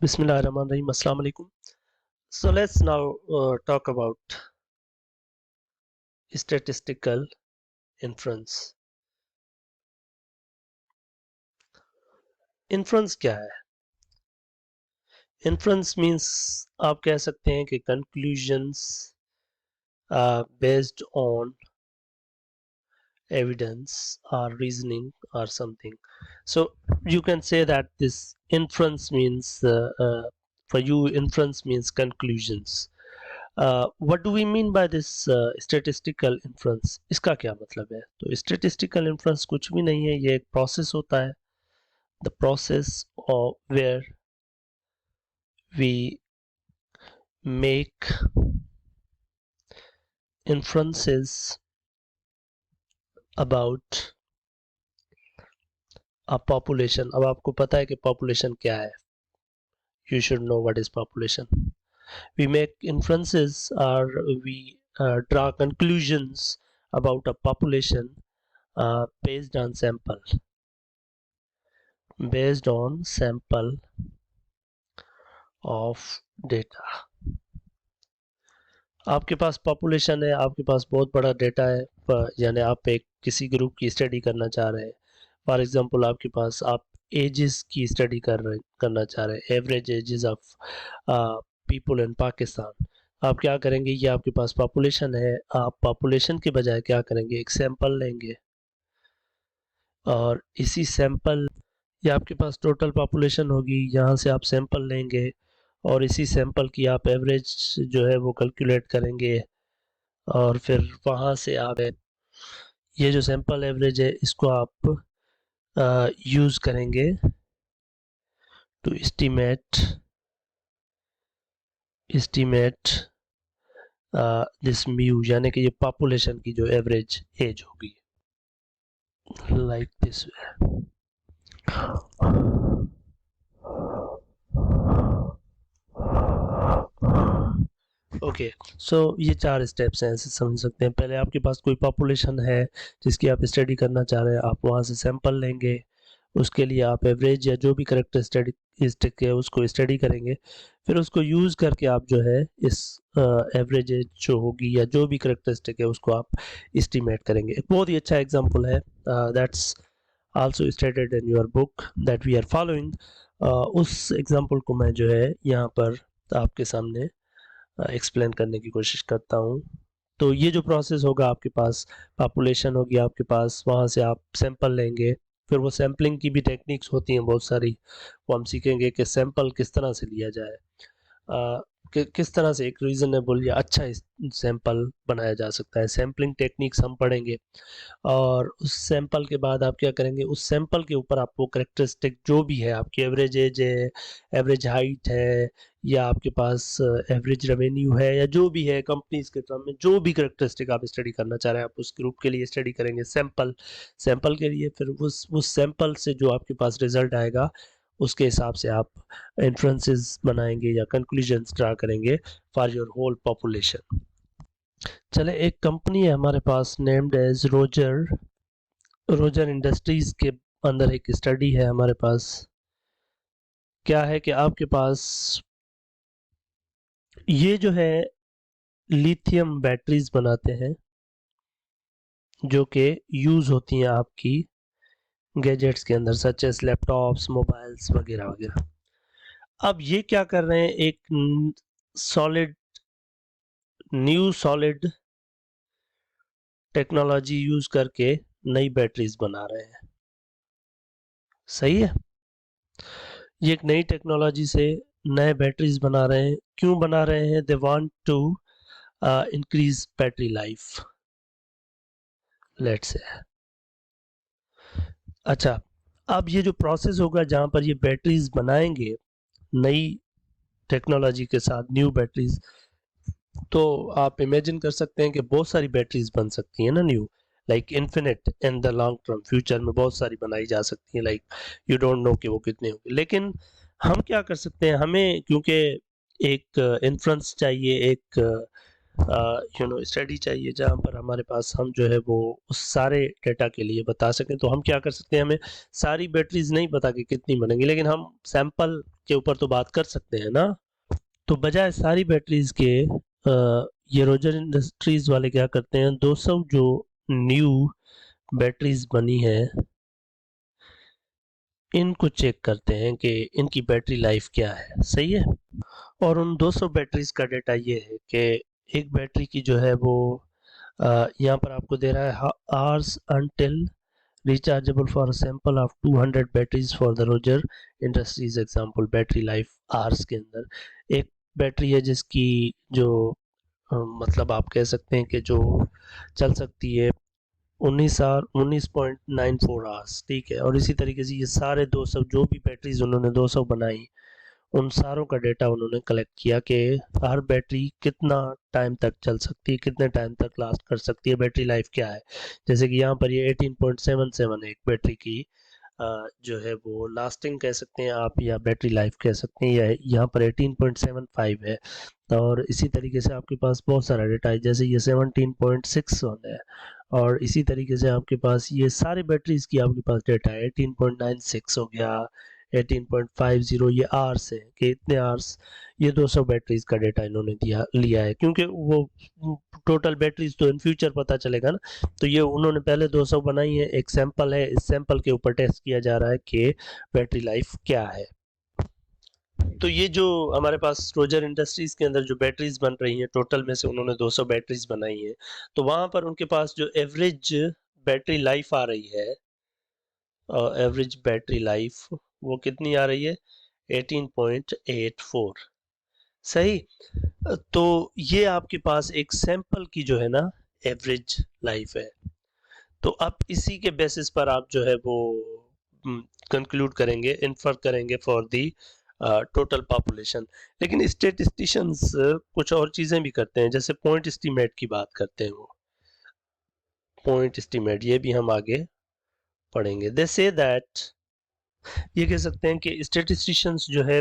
Bismillahirrahmanirrahim. Assalamu alaikum. So let's now talk about statistical inference. Inference क्या है? Inference means आप कह सकते हैं कि conclusions based on evidence or reasoning or something. So you can say that this inference means for you inference means conclusions. What do we mean by this statistical inference? इसका क्या मतलब है? तो statistical inference कुछ भी नहीं है, ये एक process होता है. The process of where we make inferences about a population. अब आपको पता है कि population क्या है? You should know what is population. We make inferences or we draw conclusions about a population based on sample of data. आपके पास population है, आपके पास बहुत बड़ा डेटा है, यानी आप एक किसी ग्रुप की स्टडी करना चाह रहे हैं. फॉर एग्जांपल आपके पास आप एजेस की स्टडी करना चाह रहे हैं, average ages of people in Pakistan. आप क्या करेंगे, ये आपके पास पॉपुलेशन है, आप पॉपुलेशन के बजाय क्या करेंगे, एक सैंपल लेंगे और इसी सैंपल या आपके पास टोटल पॉपुलेशन होगी, यहाँ से आप सैंपल लेंगे और इसी सैंपल की आप एवरेज जो है वो कैलकुलेट करेंगे और फिर वहाँ से आप ये जो सैंपल एवरेज है इसको आप यूज़ करेंगे टू एस्टीमेट दिस म्यू, यानी कि ये पॉपुलेशन की जो एवरेज एज होगी, लाइक दिस वे. ओके, सो ये 4 स्टेप्स हैं, ऐसे समझ सकते हैं. पहले आपके पास कोई पॉपुलेशन है जिसकी आप स्टडी करना चाह रहे हैं, आप वहाँ से सैंपल लेंगे, उसके लिए आप एवरेज या जो भी करेक्टरिस्टिक है उसको स्टडी करेंगे, फिर उसको यूज़ करके आप जो है इस एवरेज जो होगी या जो भी करेक्टरिस्टिक है उसको आप एस्टिमेट करेंगे. एक बहुत ही अच्छा एग्जांपल है, that's also stated in your book that we are following. उस एग्जांपल को मैं जो है यहाँ पर आपके सामने एक्सप्लेन करने की कोशिश करता हूँ. तो ये जो प्रोसेस होगा, आपके पास पॉपुलेशन होगी, आपके पास वहाँ से आप सैंपल लेंगे, फिर वो सैम्पलिंग की भी टेक्निक्स होती हैं बहुत सारी, वो हम सीखेंगे कि सैंपल किस तरह से लिया जाए, किस तरह से एक रीज़नेबल या अच्छा सैंपल बनाया जा सकता है. सैम्पलिंग टेक्निक्स हम पढ़ेंगे और उस सैंपल के बाद आप क्या करेंगे, उस सैंपल के ऊपर आपको करेक्टरिस्टिक जो भी है, आपकी एवरेज एज है, एवरेज हाइट है, या आपके पास एवरेज रेवेन्यू है, या जो भी है कंपनीज के टर्म में जो भी करेक्टरिस्टिक आप स्टडी करना चाह रहे हैं, आप उस ग्रुप के लिए स्टडी करेंगे सैंपल के लिए. फिर उस सैंपल से जो आपके पास रिजल्ट आएगा उसके हिसाब से आप इन्फ्रेंसेस बनाएंगे या कंक्लूजन्स ड्रा करेंगे फॉर योर होल पॉपुलेशन. चले, एक कंपनी है हमारे पास नेम्ड एज रोजर इंडस्ट्रीज के अंदर एक स्टडी है हमारे पास. क्या है कि आपके पास ये जो है लिथियम बैटरीज बनाते हैं जो कि यूज होती हैं आपकी गैजेट्स के अंदर, सच एस लैपटॉप्स, मोबाइल्स वगैरह वगैरह. अब ये क्या कर रहे हैं, एक न्यू सॉलिड टेक्नोलॉजी यूज करके नई बैटरीज बना रहे हैं. सही है, ये एक नई टेक्नोलॉजी से नए बैटरीज बना रहे हैं. क्यों बना रहे हैं? They want to increase battery life, let's say. अच्छा, अब ये जो प्रोसेस होगा जहां पर ये बैटरीज बनाएंगे नई टेक्नोलॉजी के साथ, न्यू बैटरीज, तो आप इमेजिन कर सकते हैं कि बहुत सारी बैटरीज बन सकती हैं ना, new, like infinite in the long term, future में बहुत सारी बनाई जा सकती हैं, लाइक यू डोंट नो कि वो कितने होंगे. लेकिन हम क्या कर सकते हैं, हमें क्योंकि एक इन्फ्रेंस चाहिए, एक स्टडी चाहिए जहाँ पर हमारे पास हम जो है वो उस सारे डेटा के लिए बता सकें। तो हम क्या कर सकते हैं, हमें सारी बैटरीज नहीं पता कि कितनी बनेंगी, लेकिन हम सैंपल के ऊपर तो बात कर सकते हैं ना। तो बजाय सारी बैटरीज के ये रोजर इंडस्ट्रीज वाले क्या करते हैं, 200 जो न्यू बैटरीज बनी है इनको चेक करते हैं कि इनकी बैटरी लाइफ क्या है, सही है। और उन 200 बैटरीज का डेटा ये है कि एक बैटरी की जो है वो यहाँ पर आपको दे रहा है hours until rechargeable for a sample of 200 batteries for the Roger Industries example battery life hours के अंदर एक बैटरी है जिसकी जो मतलब आप कह सकते हैं कि जो चल सकती है 19.94 आवर्स, ठीक है। और इसी तरीके से ये सारे 200 जो भी बैटरीज उन्होंने 200 बनाई, उन सारों का डेटा उन्होंने कलेक्ट किया कि हर बैटरी कितना टाइम तक चल सकती है, कितने टाइम तक लास्ट कर सकती है, बैटरी लाइफ क्या है। जैसे कि यहाँ पर ये 18.77 है एक बैटरी की जो है वो लास्टिंग कह सकते हैं आप, या बैटरी लाइफ कह सकते हैं, या यहाँ पर 18.75 है। और इसी तरीके से आपके पास बहुत सारा डेटा है, जैसे ये 17.61 है। और इसी तरीके से आपके पास ये सारे बैटरीज की आपके पास डेटा है, 18.96 हो गया, 18.50 ये आवर्स है कि इतने आवर्स ये 200 बैटरीज का डेटा इन्होंने लिया है, क्योंकि वो टोटल बैटरीज तो इन फ्यूचर पता चलेगा ना। तो ये उन्होंने पहले 200 बनाई है, एक सैंपल है, इस सैंपल के ऊपर टेस्ट किया जा रहा है कि बैटरी लाइफ क्या है। तो ये जो हमारे पास रोजर इंडस्ट्रीज के अंदर जो बैटरीज बन रही हैं, टोटल में से उन्होंने 200 बैटरीज बनाई हैं, तो वहां पर उनके पास जो एवरेज बैटरी लाइफ आ रही है, एवरेज बैटरी लाइफ वो कितनी आ रही है, 18.84, सही। तो ये आपके पास एक सैंपल की जो है ना एवरेज लाइफ है। तो अब इसी के बेसिस पर आप जो है वो कंक्लूड करेंगे, इन्फर करेंगे फॉर दी टोटल पॉपुलेशन। लेकिन स्टेटिस्टिशियंस कुछ और चीजें भी करते हैं, जैसे पॉइंट एस्टीमेट की बात करते हैं। वो पॉइंट एस्टीमेट ये भी हम आगे पढ़ेंगे। दे से दैट, ये कह सकते हैं कि स्टेटिस्टिशियंस जो है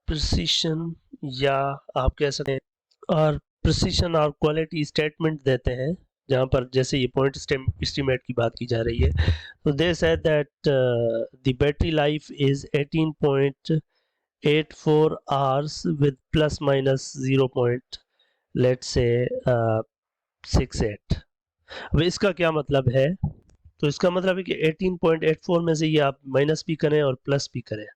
प्रिसिशन या आप कह सकते हैं और प्रिसिशन और क्वालिटी स्टेटमेंट देते हैं, जहां पर जैसे ये पॉइंट एस्टीमेट की बात की जा रही है। तो they said that the battery life is 18.84 hours with plus minus 0. Let's say 68। अब इसका क्या मतलब है, तो इसका मतलब है कि 18.84 में से ये आप माइनस भी करें और प्लस भी करें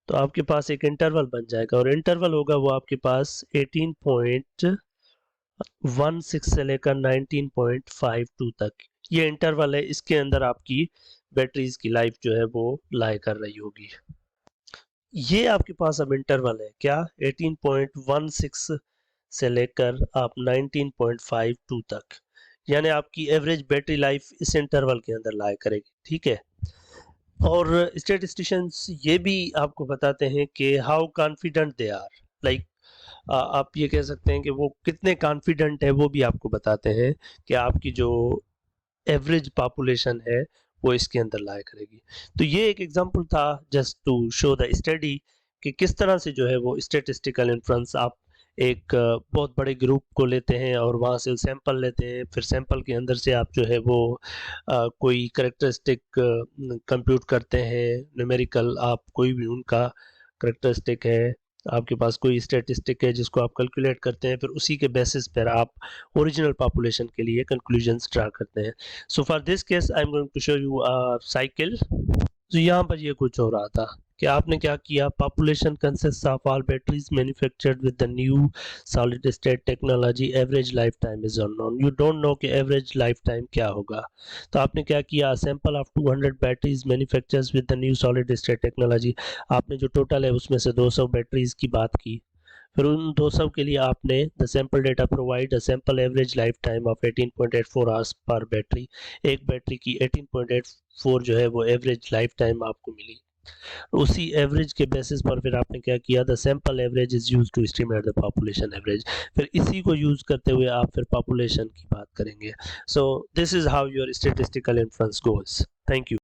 तो आपके पास एक इंटरवल बन जाएगा, और इंटरवल होगा वो आपके पास 18.16 से लेकर 19.52 तक। ये इंटरवल है, इसके अंदर आपकी बैटरीज की लाइफ जो है वो लाई कर रही होगी। ये आपके पास अब इंटरवल है क्या, 18.16 से लेकर आप 19.52 तक, यानी आपकी एवरेज बैटरी लाइफ इस इंटरवल के अंदर लाई करेगी, ठीक है। और स्टेटिस्टिशियंस ये भी आपको बताते हैं कि how confident they are, like आप ये कह सकते हैं कि वो कितने कॉन्फिडेंट है, वो भी आपको बताते हैं कि आपकी जो एवरेज पॉपुलेशन है वो इसके अंदर लाया करेगी। तो ये एक एग्जांपल था just to show the study कि किस तरह से जो है वो स्टेटिस्टिकल इन्फ्लुएंस, आप एक बहुत बड़े ग्रुप को लेते हैं और वहाँ से सैंपल लेते हैं, फिर सैंपल के अंदर से आप जो है वो कोई करेक्टरिस्टिक कंप्यूट करते हैं, न्यूमेरिकल आप कोई भी उनका करेक्टरिस्टिक है, आपके पास कोई स्टैटिस्टिक है जिसको आप कैलकुलेट करते हैं, फिर उसी के बेसिस पर आप ओरिजिनल पॉपुलेशन के लिए कंक्लूजन्स ड्रा करते हैं। So for this case I am going to show you a cycle. तो यहाँ पर ये कुछ हो रहा था कि आपने क्या किया, population consist of all batteries manufactured with the new solid state technology, average life time is unknown, you don't know कि एवरेज लाइफ टाइम क्या होगा। तो आपने क्या किया, sample of 200 batteries manufactures with the new solid state technology, आपने जो total है उसमें से 200 बैटरीज की बात की, फिर उन 200 के लिए आपने the sample data provide a sample average life time of 18.84 hours per battery, एक बैटरी की 18.84 जो है वो एवरेज लाइफ टाइम आपको मिली। उसी एवरेज के बेसिस पर फिर आपने क्या किया, the sample average is used to estimate the population average, फिर इसी को यूज करते हुए आप फिर पॉपुलेशन की बात करेंगे। So this is how your statistical influence goes. Thank you.